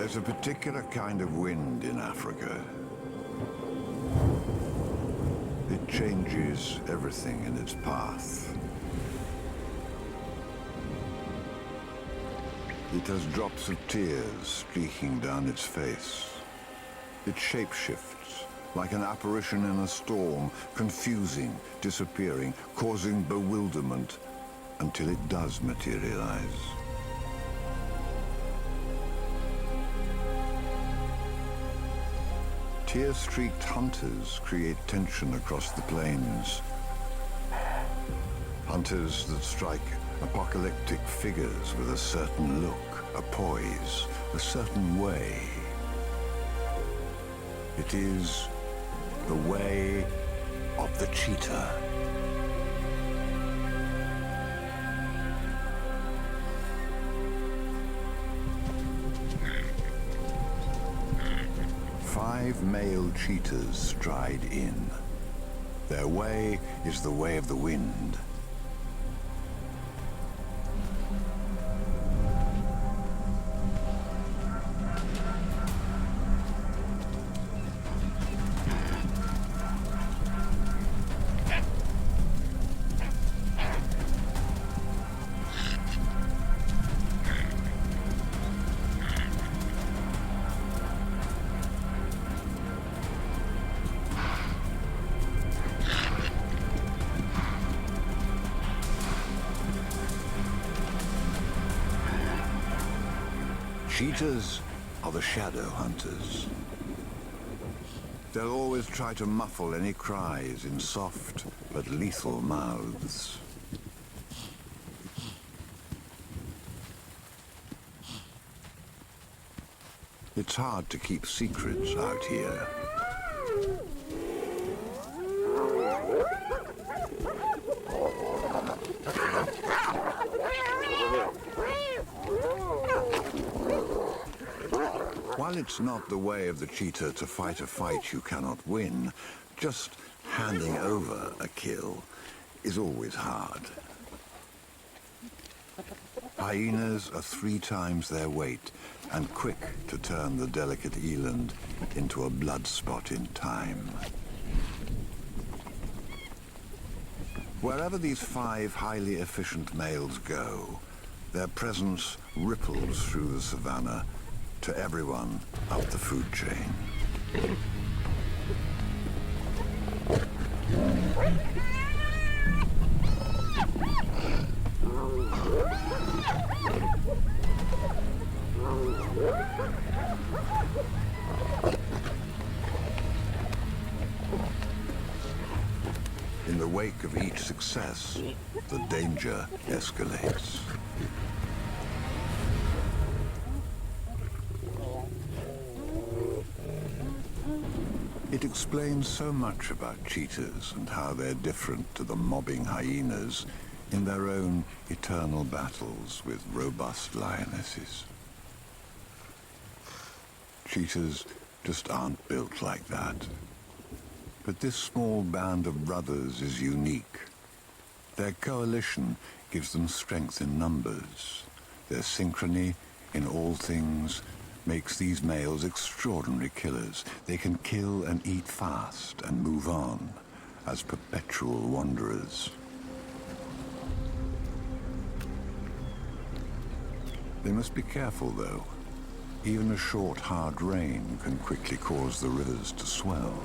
There's a particular kind of wind in Africa. It changes everything in its path. It has drops of tears streaking down its face. It shapeshifts like an apparition in a storm, confusing, disappearing, causing bewilderment until it does materialize. Tear-streaked hunters create tension across the plains. Hunters that strike apocalyptic figures with a certain look, a poise, a certain way. It is the way of the cheetah. Five male cheetahs stride in. Their way is the way of the wind. Cheetahs are the shadow hunters. They'll always try to muffle any cries in soft but lethal mouths. It's hard to keep secrets out here. While it's not the way of the cheetah to fight a fight you cannot win, just handing over a kill is always hard. Hyenas are 3 times their weight and quick to turn the delicate eland into a blood spot in time. Wherever these 5 highly efficient males go, their presence ripples through the savannah to everyone up the food chain. In the wake of each success, the danger escalates. It explains so much about cheetahs and how they're different to the mobbing hyenas in their own eternal battles with robust lionesses. Cheetahs just aren't built like that. But this small band of brothers is unique. Their coalition gives them strength in numbers. Their synchrony in all things makes these males extraordinary killers. They can kill and eat fast and move on as perpetual wanderers. They must be careful, though. Even a short, hard rain can quickly cause the rivers to swell.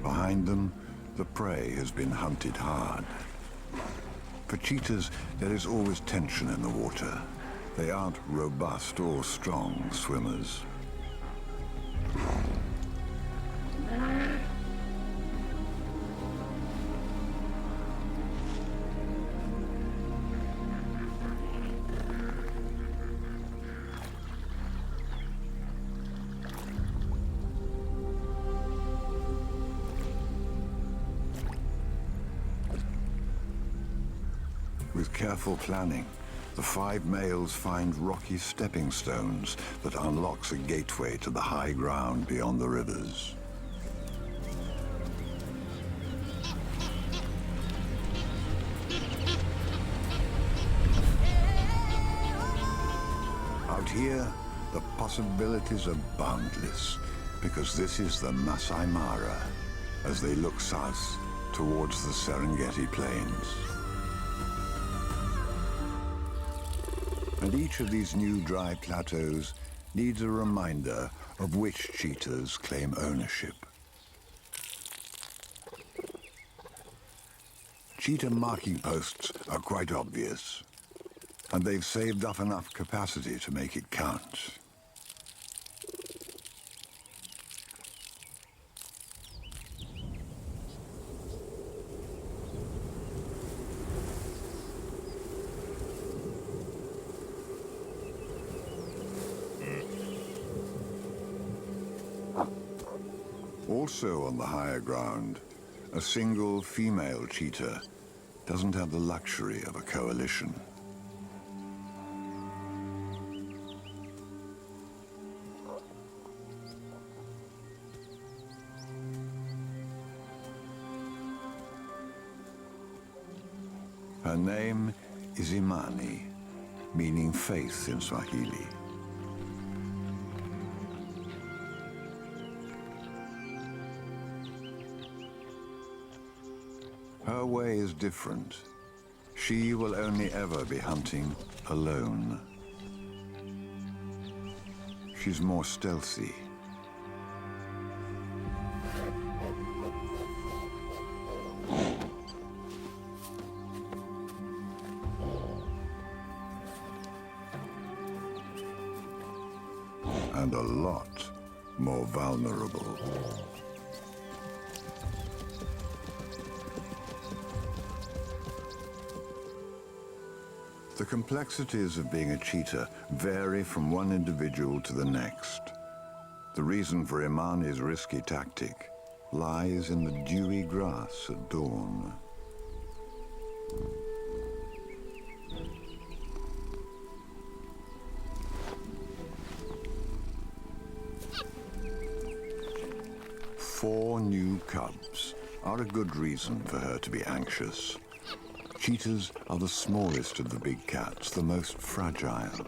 Behind them, the prey has been hunted hard. For cheetahs, there is always tension in the water. They aren't robust or strong swimmers. With careful planning, the 5 males find rocky stepping stones that unlocks a gateway to the high ground beyond the rivers. here, the possibilities are boundless, because this is the Masai Mara, as they look south towards the Serengeti Plains. And each of these new dry plateaus needs a reminder of which cheetahs claim ownership. Cheetah marking posts are quite obvious, and they've saved up enough capacity to make it count. Also on the higher ground, a single female cheetah doesn't have the luxury of a coalition. Her name is Imani, meaning faith in Swahili. Her way is different. She will only ever be hunting alone. She's more stealthy. And a lot more vulnerable. The complexities of being a cheetah vary from one individual to the next. The reason for Imani's risky tactic lies in the dewy grass at dawn. Four new cubs are a good reason for her to be anxious. Cheetahs are the smallest of the big cats, the most fragile.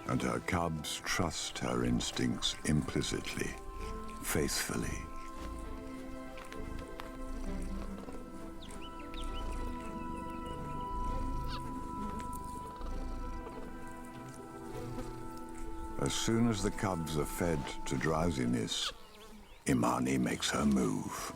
And her cubs trust her instincts implicitly, faithfully. As soon as the cubs are fed to drowsiness, Imani makes her move.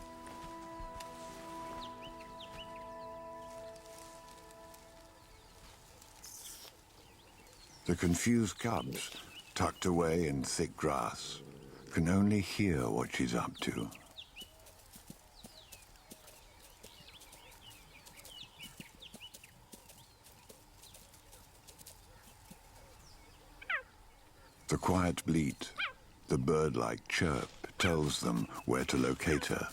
The confused cubs, tucked away in thick grass, can only hear what she's up to. The quiet bleat, the bird-like chirp, tells them where to locate her.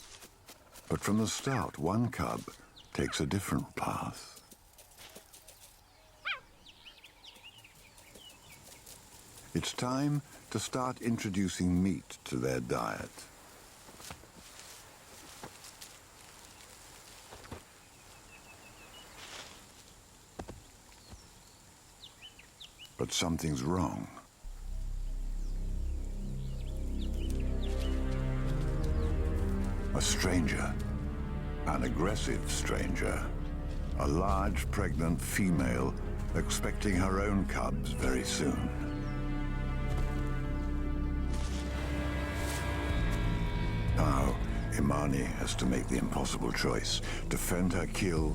But from the start, one cub takes a different path. It's time to start introducing meat to their diet. But something's wrong. A stranger, an aggressive stranger, a large pregnant female expecting her own cubs very soon. Now, Imani has to make the impossible choice, defend her kill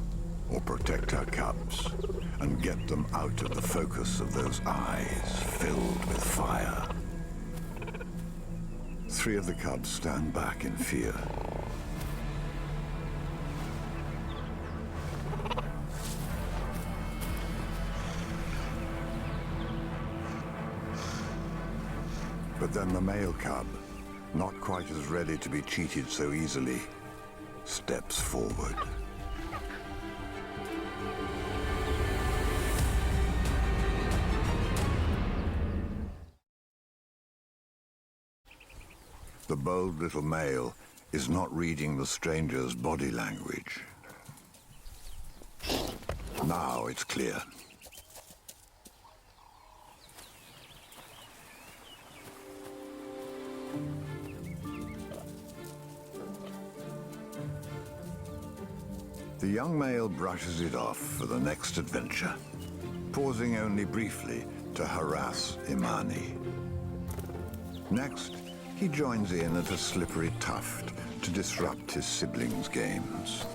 or protect her cubs, and get them out of the focus of those eyes filled with fire. Three of the cubs stand back in fear. But then the male cub, not quite as ready to be cheated so easily, steps forward. The bold little male is not reading the stranger's body language. Now it's clear. The young male brushes it off for the next adventure, pausing only briefly to harass Imani. Next, he joins in at a slippery tuft to disrupt his siblings' games.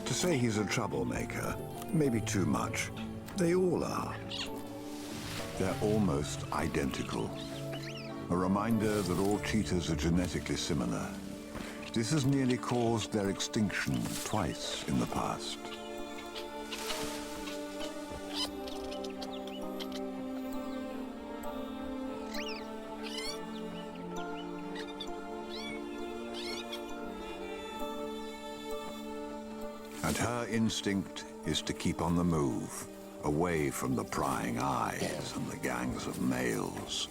To say he's a troublemaker may be too much. They all are. They're almost identical. A reminder that all cheetahs are genetically similar. This has nearly caused their extinction twice in the past. And her instinct is to keep on the move, away from the prying eyes and the gangs of males,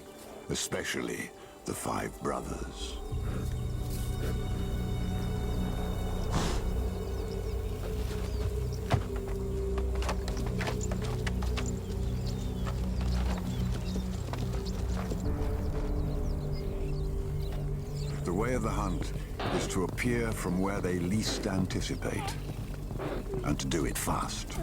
especially the five brothers. The way of the hunt is to appear from where they least anticipate, and to do it fast.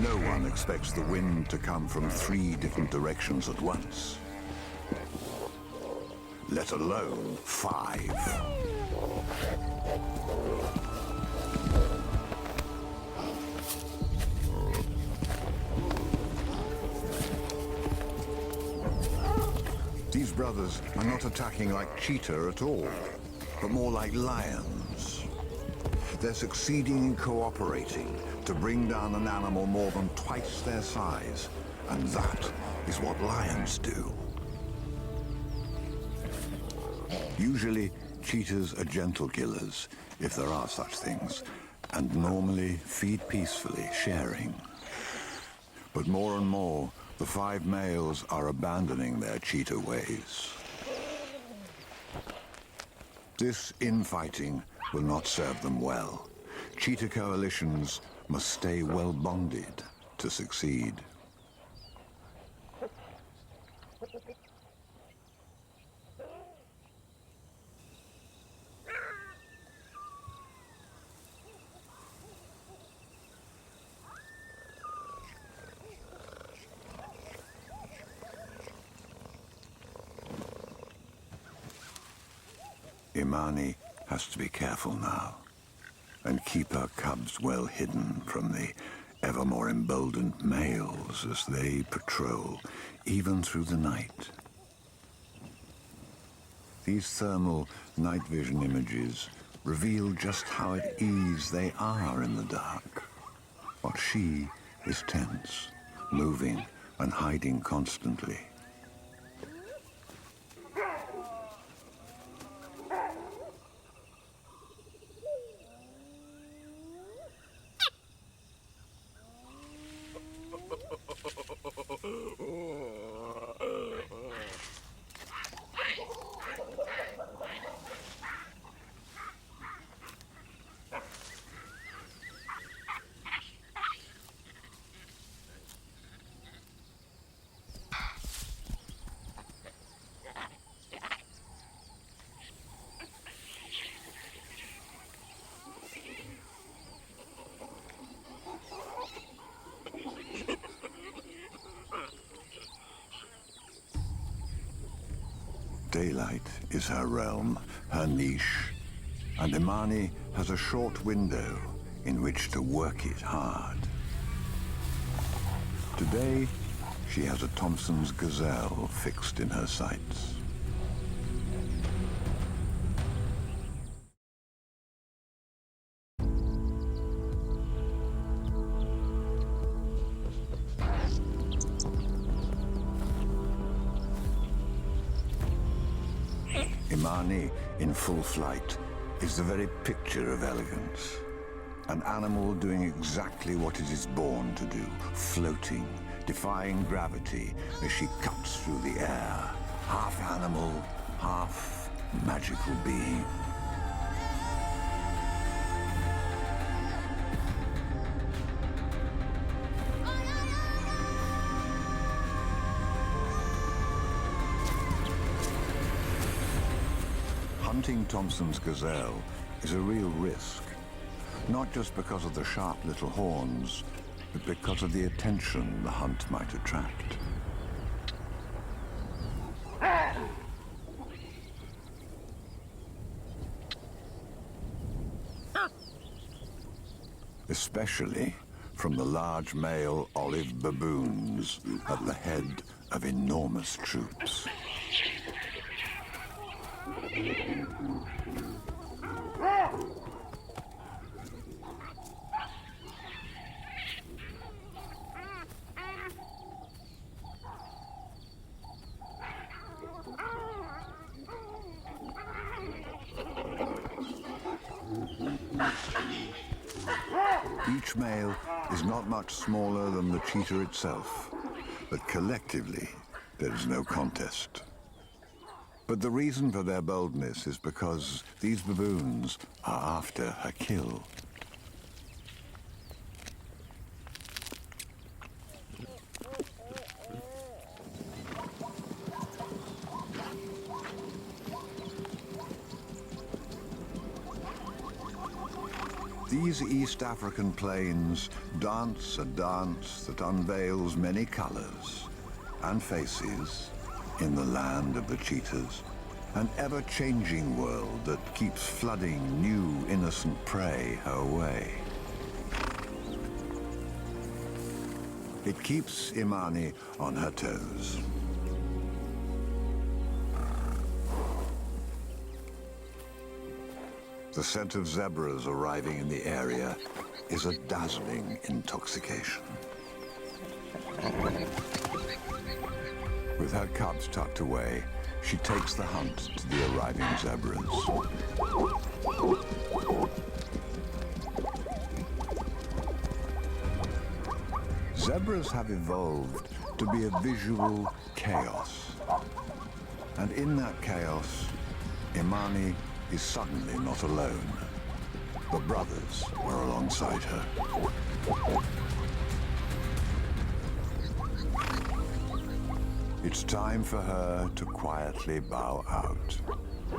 No one expects the wind to come from 3 different directions at once, let alone 5. These brothers are not attacking like Cheetah at all, but more like lions. They're succeeding in cooperating to bring down an animal more than twice their size, and that is what lions do. Usually, cheetahs are gentle killers, if there are such things, and normally feed peacefully, sharing. But more and more, the 5 males are abandoning their cheetah ways. This infighting will not serve them well. Cheetah coalitions must stay well bonded to succeed. Imani has to be careful now and keep her cubs well hidden from the ever more emboldened males as they patrol, even through the night. These thermal night vision images reveal just how at ease they are in the dark, while she is tense, moving and hiding constantly. Daylight is her realm, her niche, and Imani has a short window in which to work it hard. Today, she has a Thompson's gazelle fixed in her sights. Imani, in full flight, is the very picture of elegance. An animal doing exactly what it is born to do, floating, defying gravity as she cuts through the air. Half animal, half magical being. Hunting Thompson's gazelle is a real risk, not just because of the sharp little horns, but because of the attention the hunt might attract. Especially from the large male olive baboons at the head of enormous troops. Each male is not much smaller than the cheetah itself, but collectively there is no contest. But the reason for their boldness is because these baboons are after a kill. These East African plains dance a dance that unveils many colors and faces in the land of the cheetahs, an ever-changing world that keeps flooding new innocent prey her way. It keeps Imani on her toes. The scent of zebras arriving in the area is a dazzling intoxication. With her cubs tucked away, she takes the hunt to the arriving zebras. Zebras have evolved to be a visual chaos. And in that chaos, Imani is suddenly not alone. The brothers are alongside her. It's time for her to quietly bow out,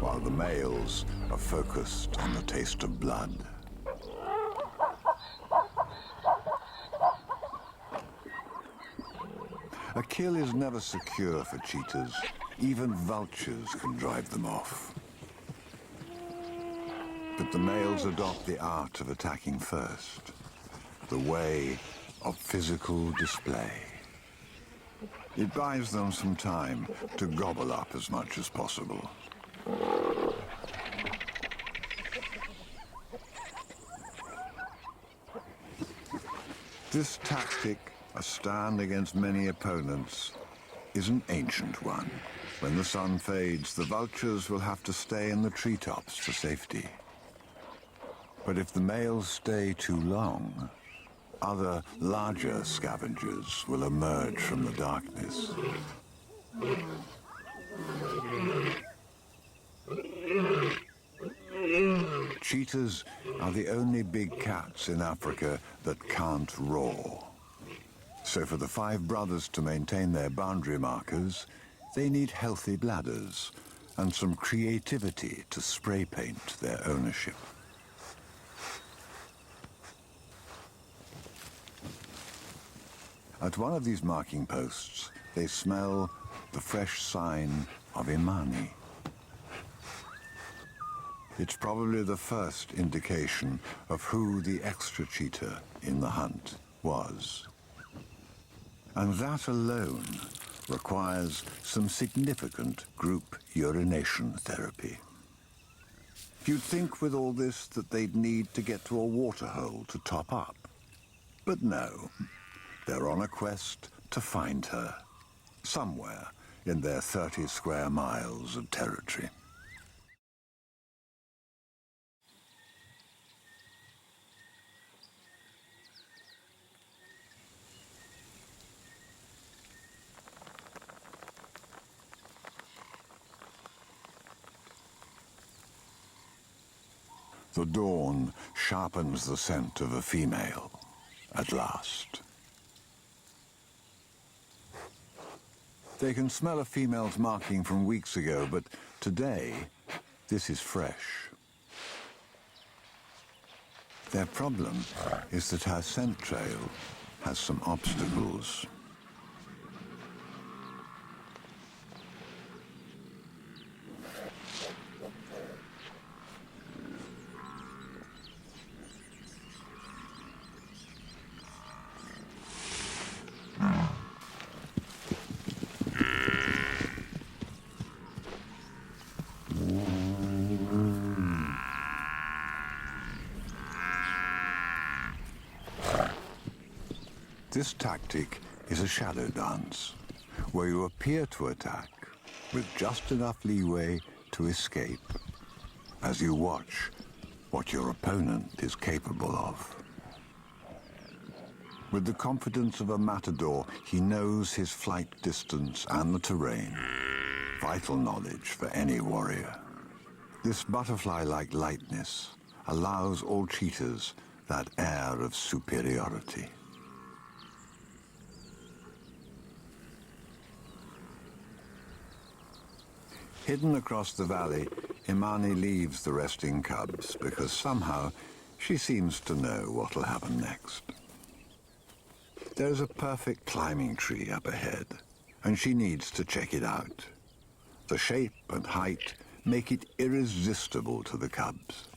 while the males are focused on the taste of blood. A kill is never secure for cheetahs. Even vultures can drive them off. But the males adopt the art of attacking first, the way of physical display. It buys them some time to gobble up as much as possible. This tactic, a stand against many opponents, is an ancient one. When the sun fades, the vultures will have to stay in the treetops for safety. But if the males stay too long, other larger scavengers will emerge from the darkness. Cheetahs are the only big cats in Africa that can't roar. So for the 5 brothers to maintain their boundary markers, they need healthy bladders and some creativity to spray paint their ownership. At one of these marking posts, they smell the fresh sign of Imani. It's probably the first indication of who the extra cheetah in the hunt was. And that alone requires some significant group urination therapy. You'd think with all this that they'd need to get to a waterhole to top up. But no, they're on a quest to find her, somewhere in their 30 square miles of territory. The dawn sharpens the scent of a female, at last. They can smell a female's marking from weeks ago, but today, this is fresh. Their problem is that her scent trail has some obstacles. This tactic is a shadow dance, where you appear to attack with just enough leeway to escape, as you watch what your opponent is capable of. With the confidence of a matador, he knows his flight distance and the terrain, vital knowledge for any warrior. This butterfly-like lightness allows all cheetahs that air of superiority. Hidden across the valley, Imani leaves the resting cubs because somehow she seems to know what'll happen next. There's a perfect climbing tree up ahead, and she needs to check it out. The shape and height make it irresistible to the cubs.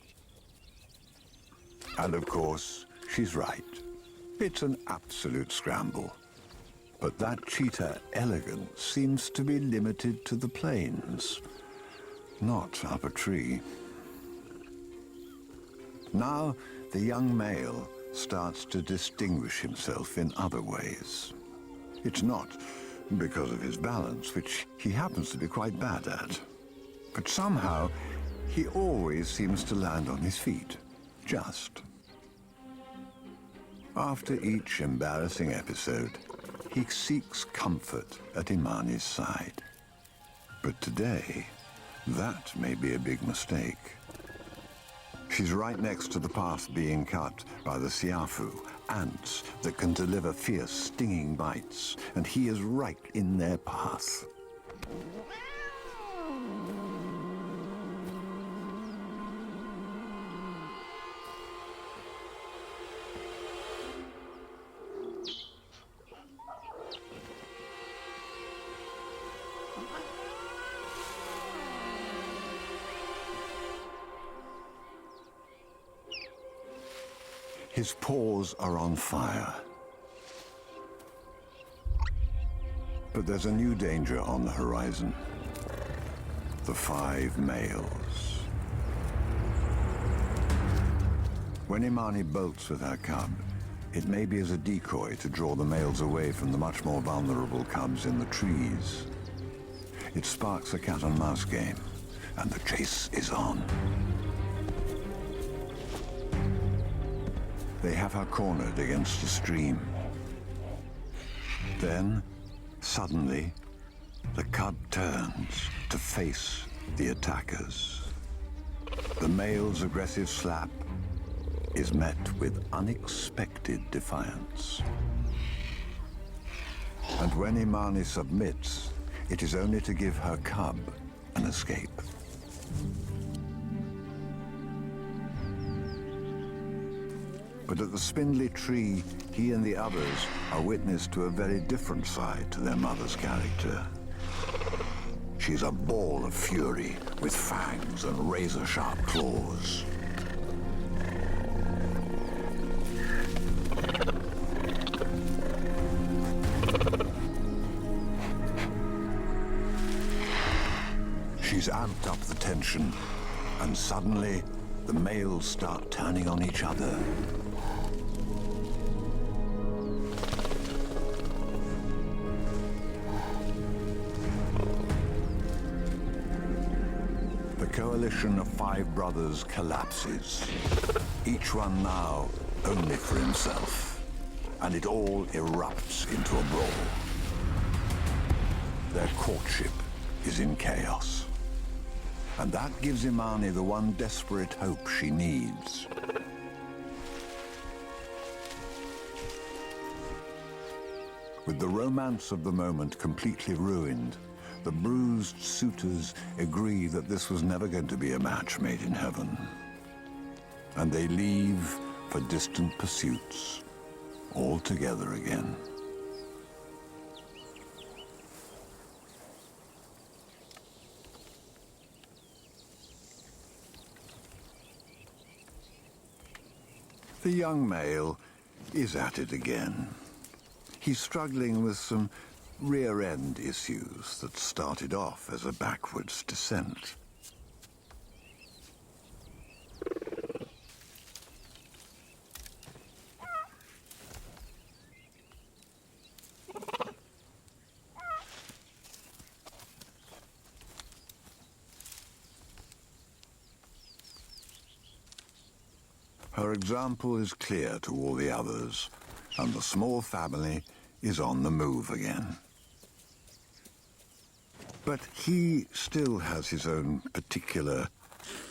And of course, she's right. It's an absolute scramble. But that cheetah elegance seems to be limited to the plains, not up a tree. Now, the young male starts to distinguish himself in other ways. It's not because of his balance, which he happens to be quite bad at. But somehow, he always seems to land on his feet, just. After each embarrassing episode, he seeks comfort at Imani's side. But today, that may be a big mistake. She's right next to the path being cut by the siafu, ants that can deliver fierce, stinging bites, and he is right in their path. His paws are on fire. But there's a new danger on the horizon. The 5 males. When Imani bolts with her cub, it may be as a decoy to draw the males away from the much more vulnerable cubs in the trees. It sparks a cat-and-mouse game, and the chase is on. They have her cornered against a stream. Then, suddenly, the cub turns to face the attackers. The male's aggressive slap is met with unexpected defiance. And when Imani submits, it is only to give her cub an escape. But at the spindly tree, he and the others are witness to a very different side to their mother's character. She's a ball of fury with fangs and razor-sharp claws. He's amped up the tension, and suddenly the males start turning on each other. The coalition of 5 brothers collapses, each one now only for himself, and it all erupts into a brawl. Their courtship is in chaos, and that gives Imani the one desperate hope she needs. With the romance of the moment completely ruined, the bruised suitors agree that this was never going to be a match made in heaven. And they leave for distant pursuits, all together again. The young male is at it again. He's struggling with some rear-end issues that started off as a backwards descent. Her example is clear to all the others, and the small family is on the move again. But he still has his own particular,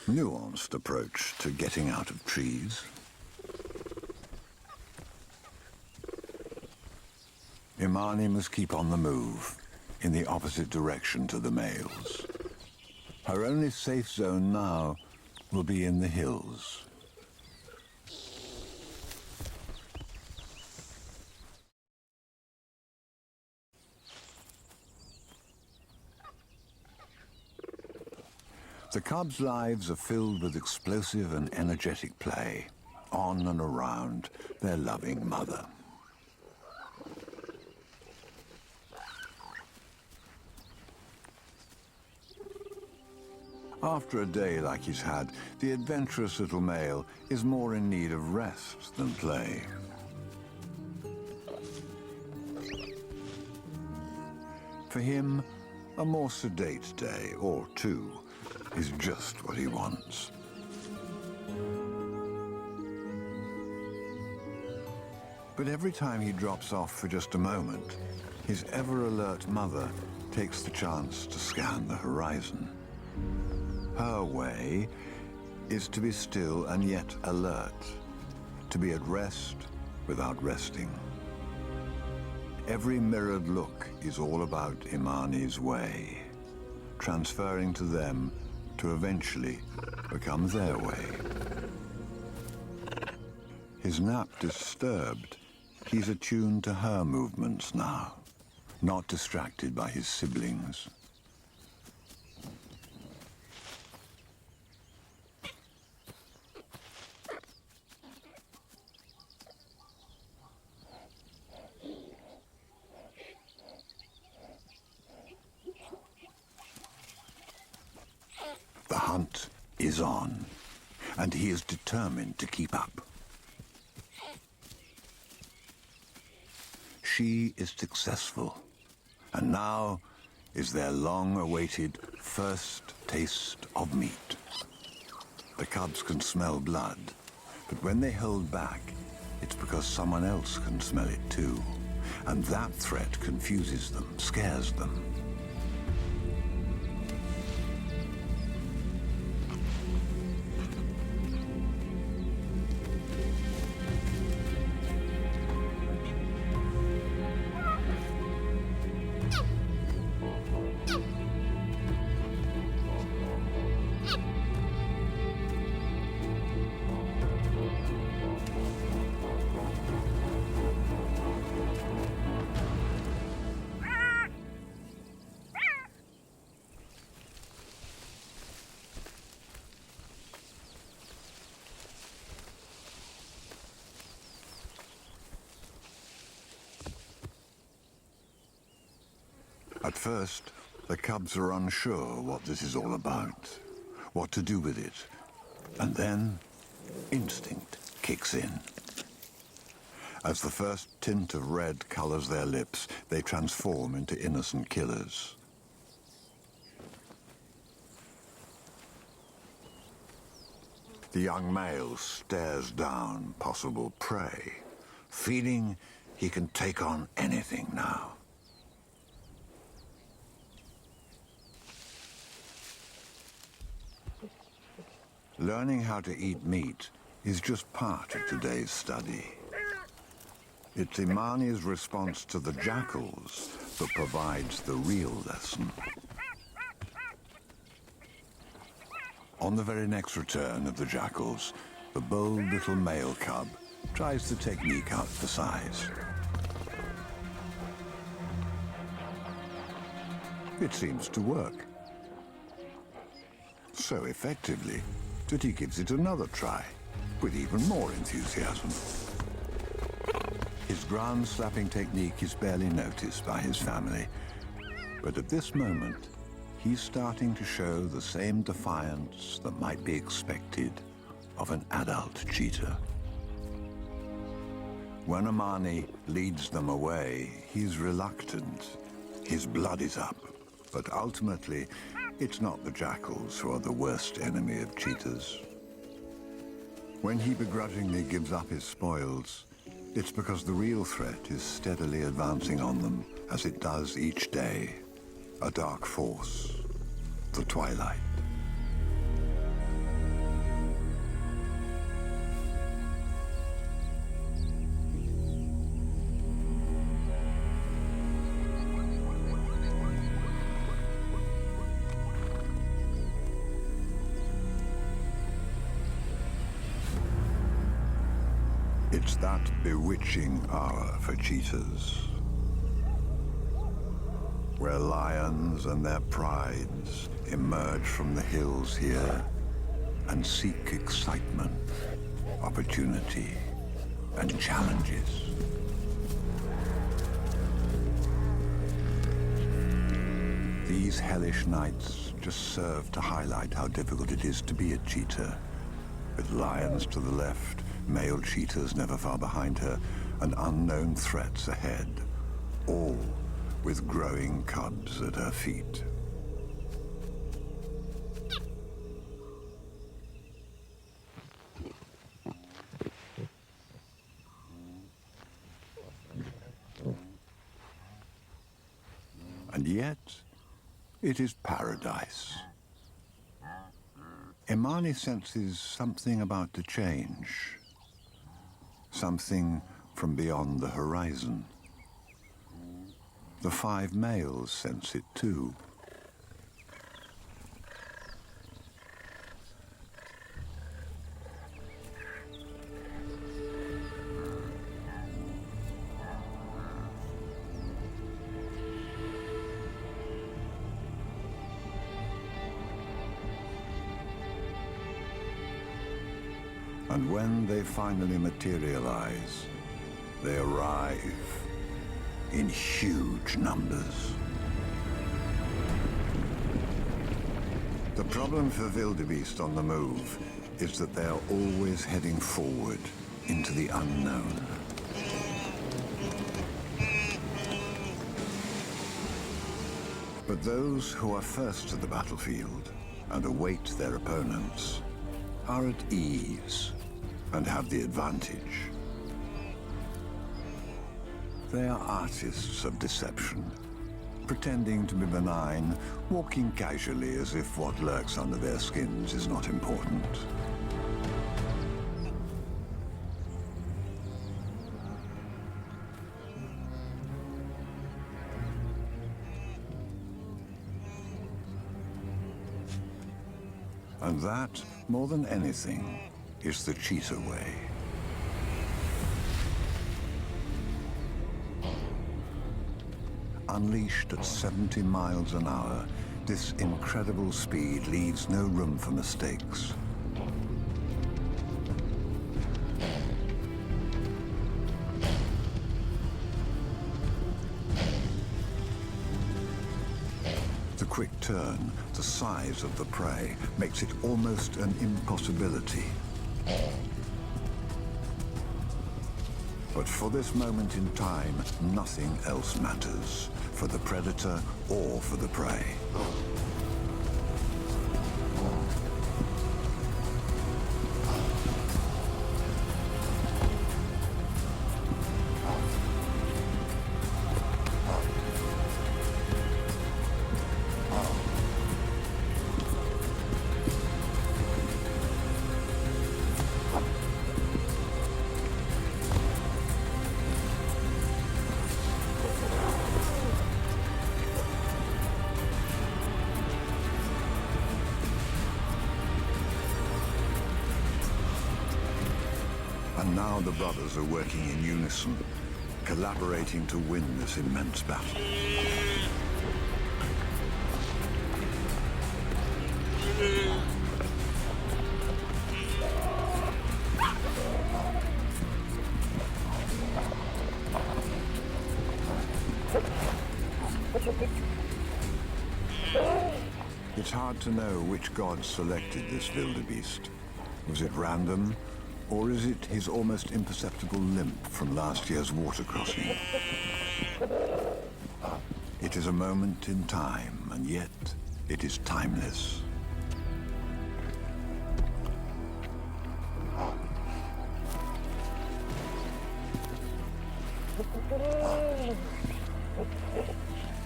nuanced approach to getting out of trees. Imani must keep on the move, in the opposite direction to the males. Her only safe zone now will be in the hills. The cubs' lives are filled with explosive and energetic play, on and around their loving mother. After a day like he's had, the adventurous little male is more in need of rest than play. For him, a more sedate day, or 2, is just what he wants. But every time he drops off for just a moment, his ever-alert mother takes the chance to scan the horizon. Her way is to be still and yet alert, to be at rest without resting. Every mirrored look is all about Imani's way, transferring to them to eventually become their way. His nap disturbed, he's attuned to her movements now, not distracted by his siblings. The hunt is on, and he is determined to keep up. She is successful, and now is their long-awaited first taste of meat. The cubs can smell blood, but when they hold back, it's because someone else can smell it too, and that threat confuses them, scares them. At first, The cubs are unsure what this is all about, what to do with it. And then, instinct kicks in. As the first tint of red colors their lips, they transform into innocent killers. The young male stares down possible prey, feeling he can take on anything now. Learning how to eat meat is just part of today's study. It's Imani's response to the jackals that provides the real lesson. On the very next return of the jackals, the bold little male cub tries the technique out for size. It seems to work. So effectively that he gives it another try, with even more enthusiasm. His ground-slapping technique is barely noticed by his family, but at this moment, he's starting to show the same defiance that might be expected of an adult cheetah. When Imani leads them away, he's reluctant. His blood is up, but ultimately, it's not the jackals who are the worst enemy of cheetahs. When he begrudgingly gives up his spoils, it's because the real threat is steadily advancing on them, as it does each day. A dark force, the twilight. It's that bewitching hour for cheetahs, where lions and their prides emerge from the hills here and seek excitement, opportunity, and challenges. These hellish nights just serve to highlight how difficult it is to be a cheetah, with lions to the left, male cheetahs never far behind her, and unknown threats ahead, all with growing cubs at her feet. And yet, it is paradise. Imani senses something about to change. Something from beyond the horizon. The 5 males sense it too. And when they finally materialize, they arrive in huge numbers. The problem for wildebeest on the move is that they are always heading forward into the unknown. But those who are first to the battlefield and await their opponents are at ease and have the advantage. They are artists of deception, pretending to be benign, walking casually as if what lurks under their skins is not important. And that, more than anything, is the cheetah way. Unleashed at 70 miles an hour, this incredible speed leaves no room for mistakes. quick turn, the size of the prey, makes it almost an impossibility. But for this moment in time, nothing else matters, for the predator or for the prey. And now the brothers are working in unison, collaborating to win this immense battle. It's hard to know which god selected this wildebeest. Was it random? Or is it his almost imperceptible limp from last year's water crossing? It is a moment in time, and yet it is timeless.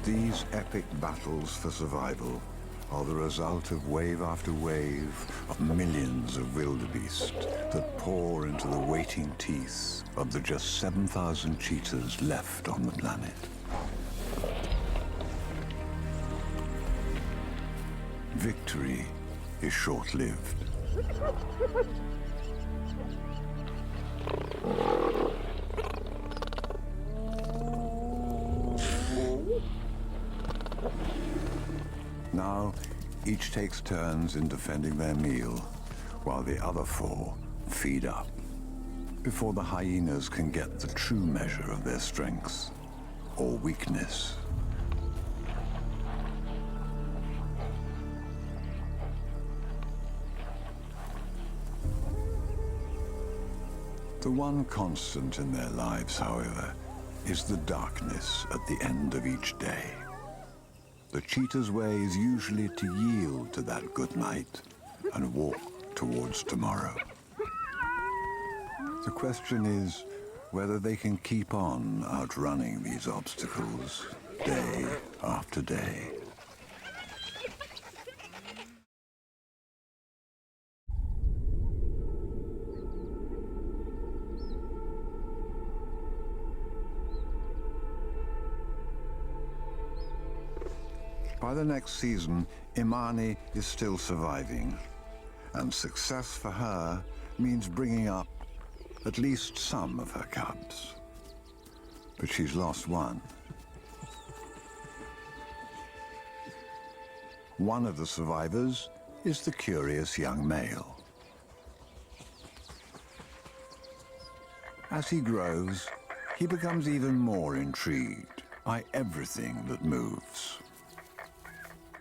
These epic battles for survival are the result of wave after wave of millions of wildebeest that pour into the waiting teeth of the just 7,000 cheetahs left on the planet. Victory is short-lived. Now, each takes turns in defending their meal, while the other four feed up, before the hyenas can get the true measure of their strength or weakness. The one constant in their lives, however, is the darkness at the end of each day. The cheetah's way is usually to yield to that good night and walk towards tomorrow. The question is whether they can keep on outrunning these obstacles day after day. By the next season, Imani is still surviving, and success for her means bringing up at least some of her cubs. But she's lost one. One of the survivors is the curious young male. As he grows, he becomes even more intrigued by everything that moves.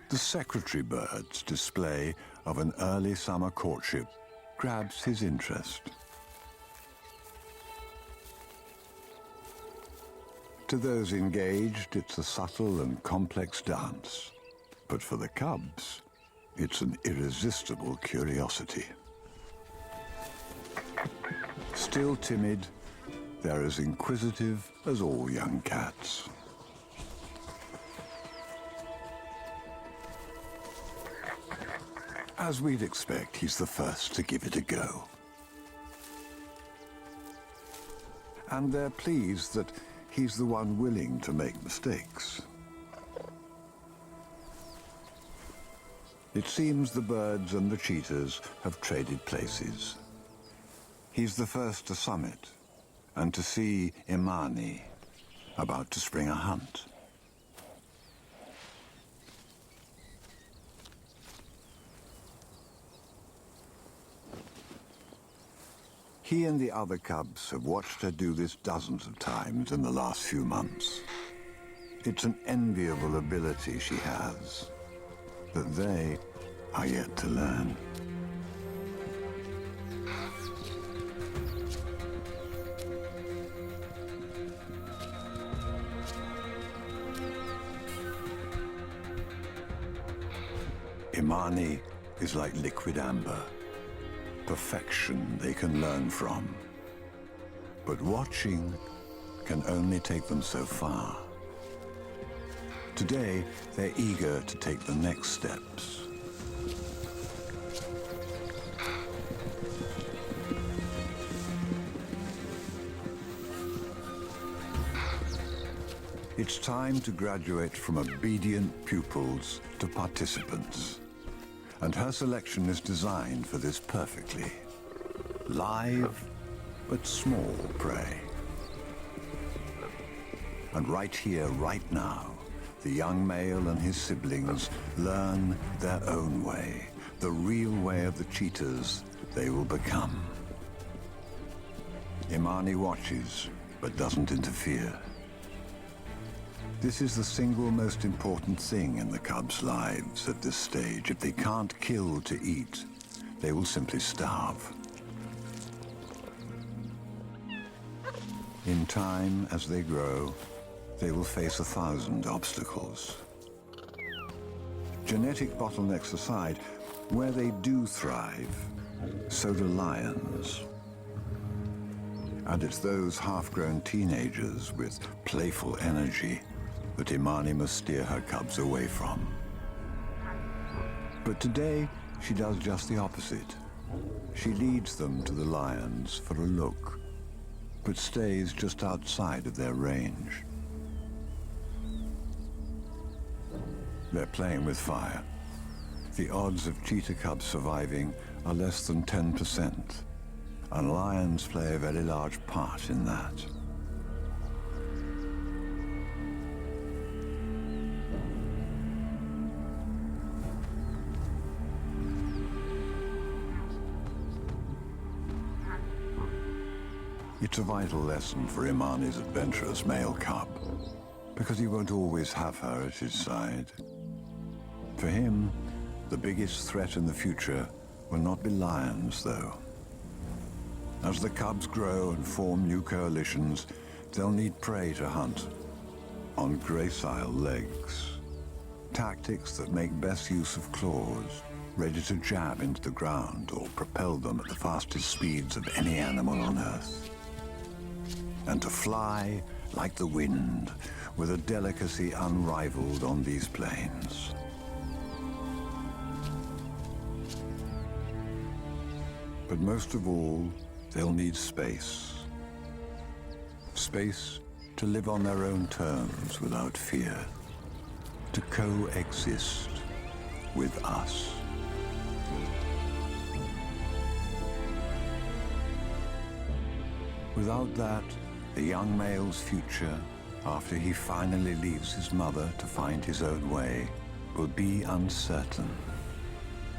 The secretary bird's display of an early summer courtship grabs his interest. To those engaged, it's a subtle and complex dance. But for the cubs, it's an irresistible curiosity. Still timid, they're as inquisitive as all young cats. As we'd expect, he's the first to give it a go. And they're pleased that he's the one willing to make mistakes. It seems the birds and the cheetahs have traded places. He's the first to summit and to see Imani about to spring a hunt. He and the other cubs have watched her do this dozens of times in the last few months. It's an enviable ability she has, that they are yet to learn. Imani is like liquid amber, perfection they can learn from. But watching can only take them so far. Today, they're eager to take the next steps. It's time to graduate from obedient pupils to participants. And her selection is designed for this perfectly. Live, but small prey. And right here, right now, the young male and his siblings learn their own way, the real way of the cheetahs they will become. Imani watches, but doesn't interfere. This is the single most important thing in the cubs' lives at this stage. If they can't kill to eat, they will simply starve. In time, as they grow, they will face 1,000 obstacles. Genetic bottlenecks aside, where they do thrive, so do lions. And it's those half-grown teenagers with playful energy that Imani must steer her cubs away from. But today, she does just the opposite. She leads them to the lions for a look, but stays just outside of their range. They're playing with fire. The odds of cheetah cubs surviving are less than 10%, and lions play a very large part in that. It's a vital lesson for Imani's adventurous male cub, because he won't always have her at his side. For him, the biggest threat in the future will not be lions, though. As the cubs grow and form new coalitions, they'll need prey to hunt on gracile legs. Tactics that make best use of claws, ready to jab into the ground or propel them at the fastest speeds of any animal on Earth. And to fly like the wind, with a delicacy unrivaled on these plains. But most of all, they'll need space. Space to live on their own terms without fear, to coexist with us. Without that, the young male's future, after he finally leaves his mother to find his own way, will be uncertain.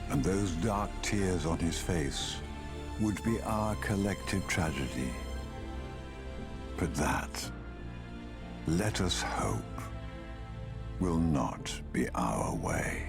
And those dark tears on his face would be our collective tragedy. But that, let us hope, will not be our way.